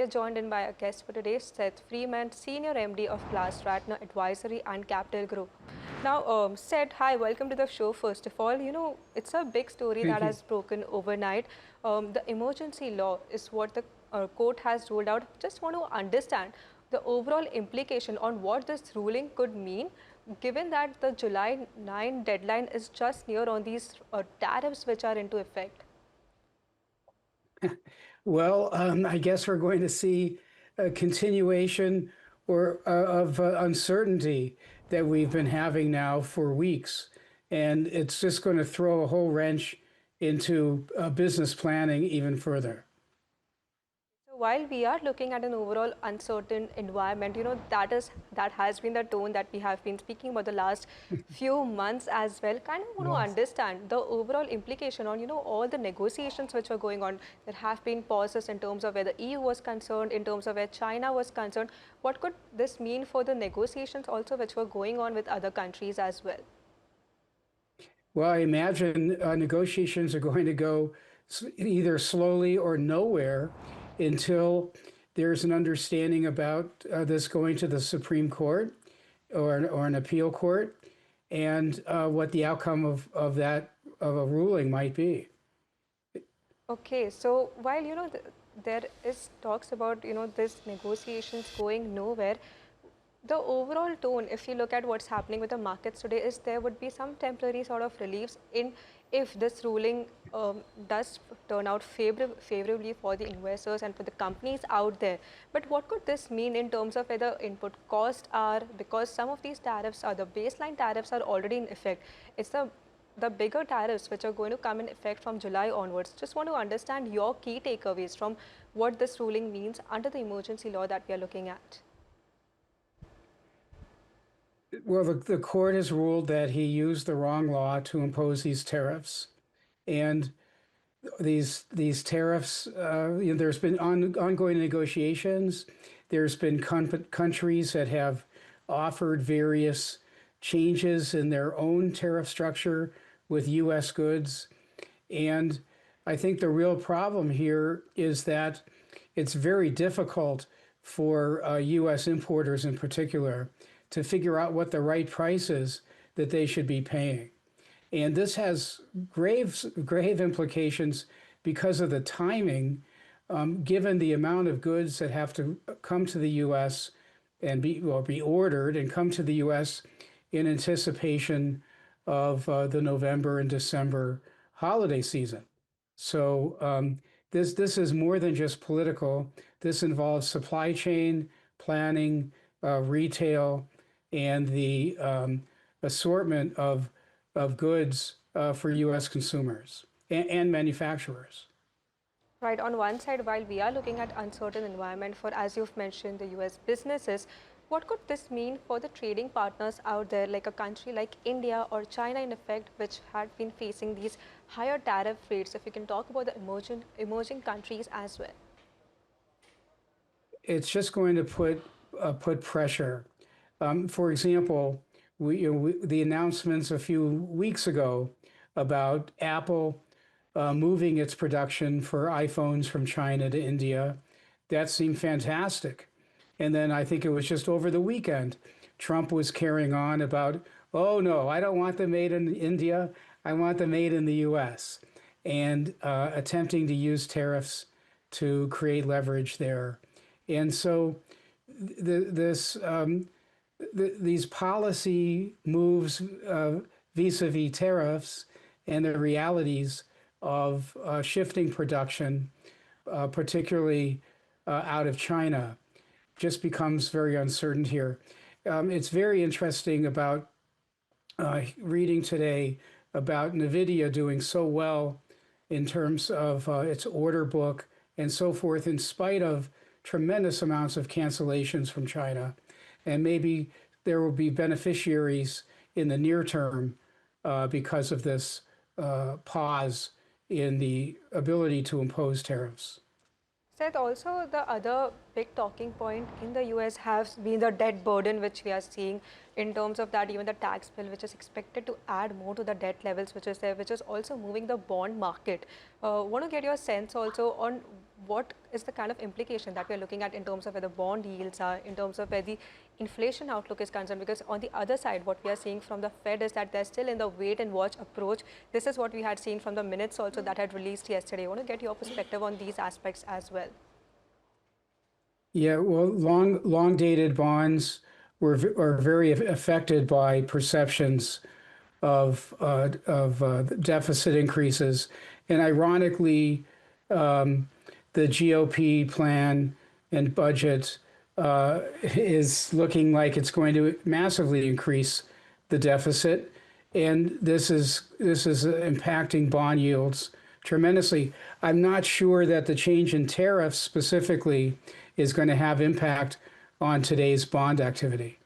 are joined in by our guest for today, Seth Freeman, Senior MD of GlassRatner Advisory and Capital Group. Now, Seth, hi, welcome to the show. First of all, it's a big story Thank that you. has broken overnight. The emergency law is what the court has ruled out. Just want to understand the overall implication on what this ruling could mean, given that the July 9 deadline is just near on these tariffs which are into effect. Well, I guess we're going to see a continuation of uncertainty that we've been having now for weeks. And it's just going to throw a whole wrench into business planning even further. While we are looking at an overall uncertain environment, that has been the tone that we have been speaking about the last few months as well. Kind of want to Yes. understand the overall implication on, all the negotiations which were going on. There have been pauses in terms of where the EU was concerned, in terms of where China was concerned. What could this mean for the negotiations also which were going on with other countries as well? Well, I imagine negotiations are going to go either slowly or nowhere until there's an understanding about this going to the Supreme Court or an appeal court and what the outcome of a ruling might be. Okay, so while there is talks about this negotiations going nowhere, the overall tone, if you look at what's happening with the markets today, is there would be some temporary sort of reliefs in if this ruling does turn out favorably for the investors and for the companies out there. But what could this mean in terms of where the input costs are? Because some of these tariffs are the baseline tariffs are already in effect. It's the bigger tariffs which are going to come in effect from July onwards. Just want to understand your key takeaways from what this ruling means under the emergency law that we are looking at. Well, the court has ruled that he used the wrong law to impose these tariffs. And these tariffs, there's been ongoing negotiations. There's been countries that have offered various changes in their own tariff structure with U.S. goods. And I think the real problem here is that it's very difficult for U.S. importers in particular to figure out what the right price is that they should be paying. And this has grave implications because of the timing, given the amount of goods that have to come to the U.S. and be ordered and come to the U.S. in anticipation of the November and December holiday season. So this is more than just political. This involves supply chain planning, retail, and the assortment of goods for U.S. consumers and manufacturers. Right, on one side, while we are looking at uncertain environment for, as you've mentioned, the US businesses, what could this mean for the trading partners out there, like a country like India or China in effect, which had been facing these higher tariff rates? If you can talk about the emerging countries as well. It's just going to put pressure. For example, the announcements a few weeks ago about Apple moving its production for iPhones from China to India, that seemed fantastic. And then I think it was just over the weekend, Trump was carrying on about, oh no, I don't want them made in India, I want them made in the US, and attempting to use tariffs to create leverage there. And so these policy moves vis-a-vis tariffs and the realities of shifting production, particularly out of China, just becomes very uncertain here. It's very interesting about reading today about NVIDIA doing so well in terms of its order book and so forth, in spite of tremendous amounts of cancellations from China. And maybe there will be beneficiaries in the near term because of this pause in the ability to impose tariffs. Seth, also the other big talking point in the US has been the debt burden, which we are seeing in terms of that, even the tax bill, which is expected to add more to the debt levels, which is there, which is also moving the bond market. Want to get your sense also on what is the kind of implication that we're looking at in terms of where the bond yields are, in terms of where the inflation outlook is concerned? Because on the other side, what we are seeing from the Fed is that they're still in the wait and watch approach. This is what we had seen from the minutes also that had released yesterday. I want to get your perspective on these aspects as well. Yeah, well, long dated bonds are very affected by perceptions of deficit increases, and ironically, the GOP plan and budget is looking like it's going to massively increase the deficit, and this is impacting bond yields tremendously. I'm not sure that the change in tariffs specifically is going to have impact on today's bond activity.